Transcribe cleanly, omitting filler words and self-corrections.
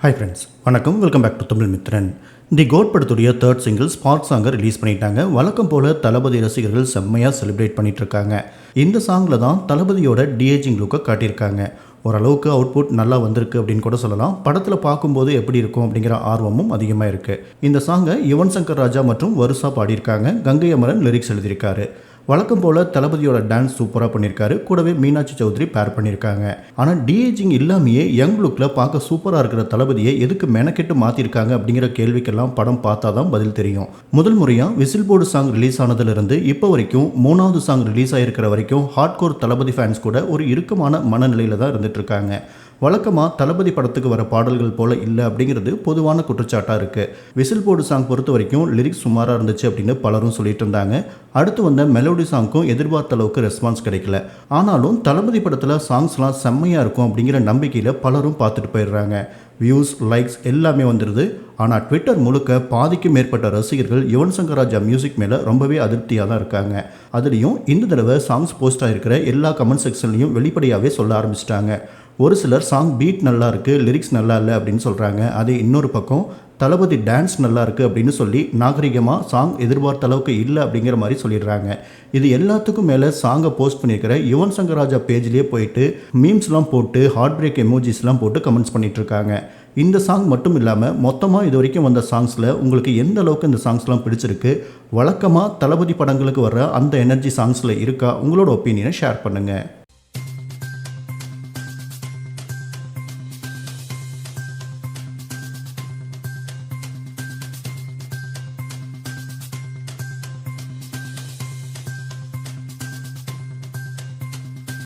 Hi friends, வணக்கம். Welcome back to Tamil Mithran. The goat படத்துடைய third single spark சாங்கை release பண்ணிட்டாங்க. வழக்கம் போல் தளபதி ரசிகர்கள் செம்மையாக செலிப்ரேட் பண்ணிட்டு இருக்காங்க. இந்த சாங்கில் தான் தளபதியோட டிஏஜிங் லுக்கை காட்டியிருக்காங்க. ஓரளவுக்கு அவுட்புட் நல்லா வந்திருக்கு அப்படின்னு கூட சொல்லலாம். படத்தில் பார்க்கும்போது எப்படி இருக்கும் அப்படிங்கிற ஆர்வமும் அதிகமாக இருக்குது. இந்த சாங்கை யுவன் சங்கர் ராஜா மற்றும் வருஷா பாடியிருக்காங்க. கங்கை அமரன் லிரிக்ஸ் எழுதியிருக்காரு. வழக்கம் போல் தளபதியோட டான்ஸ் சூப்பராக பண்ணியிருக்காரு. கூடவே மீனாட்சி சௌத்ரி பேர் பண்ணியிருக்காங்க. ஆனால் டிஏஜிங் இல்லாமையே யங் லுக்கில் பார்க்க சூப்பராக இருக்கிற தளபதியை எதுக்கு மெனக்கெட்டு மாற்றிருக்காங்க அப்படிங்கிற கேள்விக்கெல்லாம் படம் பார்த்தா தான் பதில் தெரியும். முதல் முறையாக விசில் போர்டு சாங் ரிலீஸ் ஆனதுலேருந்து இப்போ வரைக்கும் 3வது சாங் ரிலீஸ் ஆகிருக்கிற வரைக்கும் ஹார்ட்கோர் தளபதி ஃபேன்ஸ் கூட ஒரு இறுக்கமான மனநிலையில் தான் இருந்துட்டு இருக்காங்க. வழக்கமாக தளபதி படத்துக்கு வர பாடல்கள் போல் இல்லை அப்படிங்கிறது பொதுவான குற்றச்சாட்டாக இருக்குது. விசில் போர்டு சாங் பொறுத்த வரைக்கும் லிரிக்ஸ் சுமாராக இருந்துச்சு அப்படின்னு பலரும் சொல்லிட்டு இருந்தாங்க. அடுத்து வந்த மெலோடி சாங்க்கும் எதிர்பார்த்த அளவுக்கு ரெஸ்பான்ஸ் கிடைக்கல. ஆனாலும் தளபதி படத்தில் சாங்ஸ்லாம் செம்மையாக இருக்கும் அப்படிங்கிற நம்பிக்கையில் பலரும் பார்த்துட்டு போயிடுறாங்க. வியூஸ், லைக்ஸ் எல்லாமே வந்துடுது. ஆனால் ட்விட்டர் முழுக்க பாதிக்கும் மேற்பட்ட ரசிகர்கள் யுவன் சங்கர் ராஜா மியூசிக் மேலே ரொம்பவே அதிருப்தியாக தான் இருக்காங்க. அதுலேயும் இந்த தடவை சாங்ஸ் போஸ்ட் ஆகிருக்கிற எல்லா கமெண்ட் செக்ஷன்லையும் வெளிப்படையாகவே சொல்ல ஆரம்பிச்சிட்டாங்க. ஒரு சிலர் சாங் பீட் நல்லா இருக்குது, லிரிக்ஸ் நல்லா இல்லை அப்படின்னு சொல்கிறாங்க. அதே இன்னொரு பக்கம் தளபதி டான்ஸ் நல்லா இருக்குது அப்படின்னு சொல்லி நாகரிகமாக சாங் எதிர்பார்த்த அளவுக்கு இல்லை அப்படிங்கிற மாதிரி சொல்லிடுறாங்க. இது எல்லாத்துக்கும் மேலே சாங்கை போஸ்ட் பண்ணியிருக்கிற யுவன் சங்கர் ராஜா பேஜ்லேயே போயிட்டு மீம்ஸ்லாம் போட்டு ஹார்ட் பிரேக் எமோஜிஸ்லாம் போட்டு கமெண்ட்ஸ் பண்ணிகிட்ருக்காங்க. இந்த சாங் மட்டும் இல்லாமல் மொத்தமாக இது வரைக்கும் வந்த சாங்ஸில் உங்களுக்கு எந்த அளவுக்கு இந்த சாங்ஸ்லாம் பிடிச்சிருக்கு, வழக்கமாக தளபதி படங்களுக்கு வர்ற அந்த எனர்ஜி சாங்ஸில் இருக்கா, உங்களோட ஒப்பீனியனை ஷேர் பண்ணுங்கள்.